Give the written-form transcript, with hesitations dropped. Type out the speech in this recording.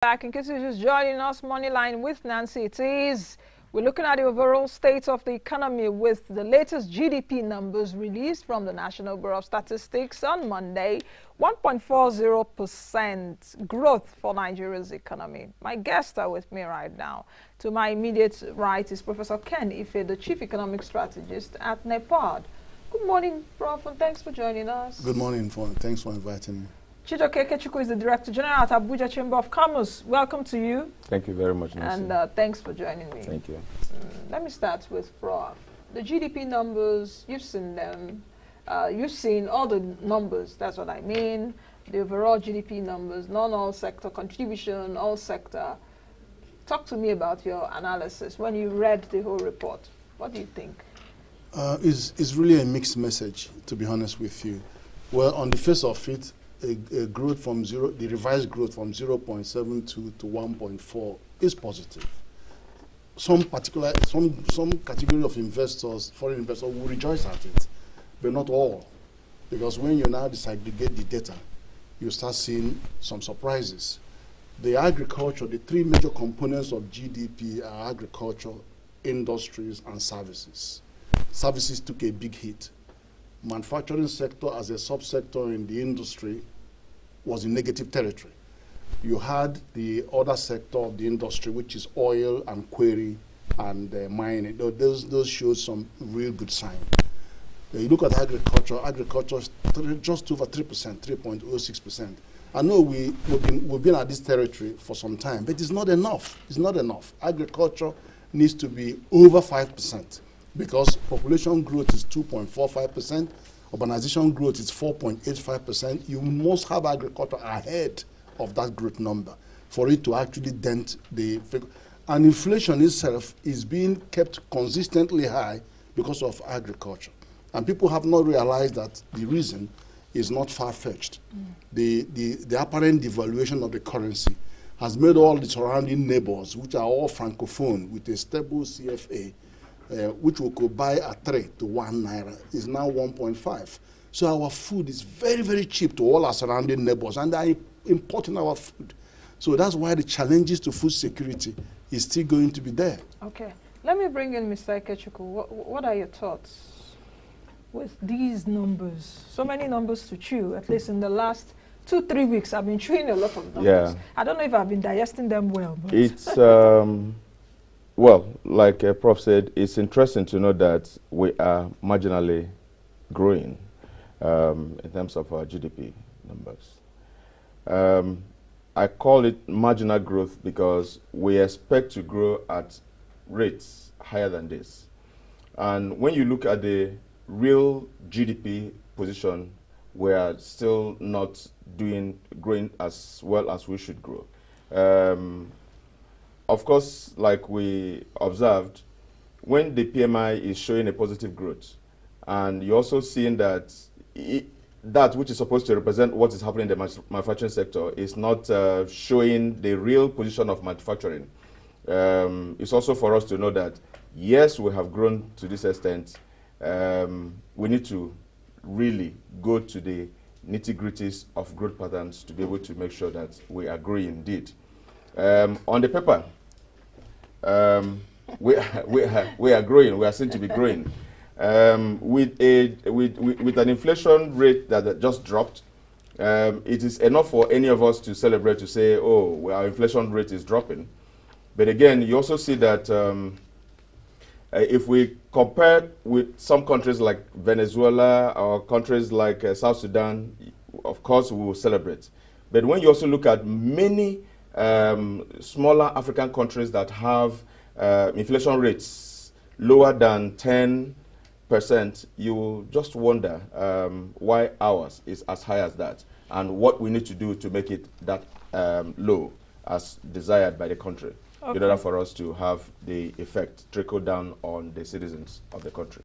Back in case you're just joining us, Moneyline with Nancy. We're looking at the overall state of the economy with the latest GDP numbers released from the National Bureau of Statistics on Monday. 1.40% growth for Nigeria's economy. My guests are with me right now. To my immediate right is Professor Ken Ife, the Chief Economic Strategist at NEPAD. Good morning, Prof, and thanks for joining us. Good morning, thanks for inviting me. CHIJIOKE Ikechukwu is the Director General at Abuja Chamber of Commerce. Welcome to you. Thank you very much, Nancy. And thanks for joining me. Thank you. Let me start with Prof. The GDP numbers, you've seen them. You've seen all the numbers, that's what I mean. The overall GDP numbers, non-all sector contribution, all sector. Talk to me about your analysis. When you read the whole report, what do you think? It's really a mixed message, to be honest with you. Well, on the face of it, a growth from the revised growth from 0.72 to 1.4 is positive. Some category of investors, foreign investors, will rejoice at it, but not all, because when you now disaggregate the data, you start seeing some surprises. The agriculture, the three major components of GDP are agriculture, industries, and services. Services took a big hit. Manufacturing sector as a subsector in the industry was in negative territory. You had the other sector of the industry, which is oil and quarry and mining. Those showed some real good sign. You look at agriculture just over 3%, 3.06%. I know we've been at this territory for some time, but it's not enough. It's not enough. Agriculture needs to be over 5%. Because population growth is 2.45%, urbanization growth is 4.85%, you must have agriculture ahead of that growth number for it to actually dent the figure. And inflation itself is being kept consistently high because of agriculture. And people have not realized that the reason is not far-fetched. The apparent devaluation of the currency has made all the surrounding neighbors, which are all francophone with a stable CFA, which we could buy at 3 to 1 naira, is now 1.5. So our food is very, very cheap to all our surrounding neighbors, and they are importing our food. So that's why the challenges to food security is still going to be there. Okay. Let me bring in Mr. Ikechukwu. What are your thoughts with these numbers? So many numbers to chew, at least in the last 2-3 weeks. I've been chewing a lot of numbers. Yeah. I don't know if I've been digesting them well. But it's... Well, like Prof said, it's interesting to know that we are marginally growing in terms of our GDP numbers. I call it marginal growth because we expect to grow at rates higher than this. And when you look at the real GDP position, we are still not growing as well as we should grow. Of course, like we observed, when the PMI is showing a positive growth, and you're also seeing that that which is supposed to represent what is happening in the manufacturing sector is not showing the real position of manufacturing. It's also for us to know that, yes, we have grown to this extent. We need to really go to the nitty-gritties of growth patterns to be able to make sure that we are growing indeed. On the paper, we are growing. We are seen to be growing with an inflation rate that just dropped. It is enough for any of us to celebrate, to say, "Oh, well, our inflation rate is dropping." But again, you also see that if we compare with some countries like Venezuela or countries like South Sudan, of course, we will celebrate. But when you also look at many smaller African countries that have inflation rates lower than 10%, you will just wonder why ours is as high as that, and what we need to do to make it that low as desired by the country, in order for us to have the effect trickle down on the citizens of the country.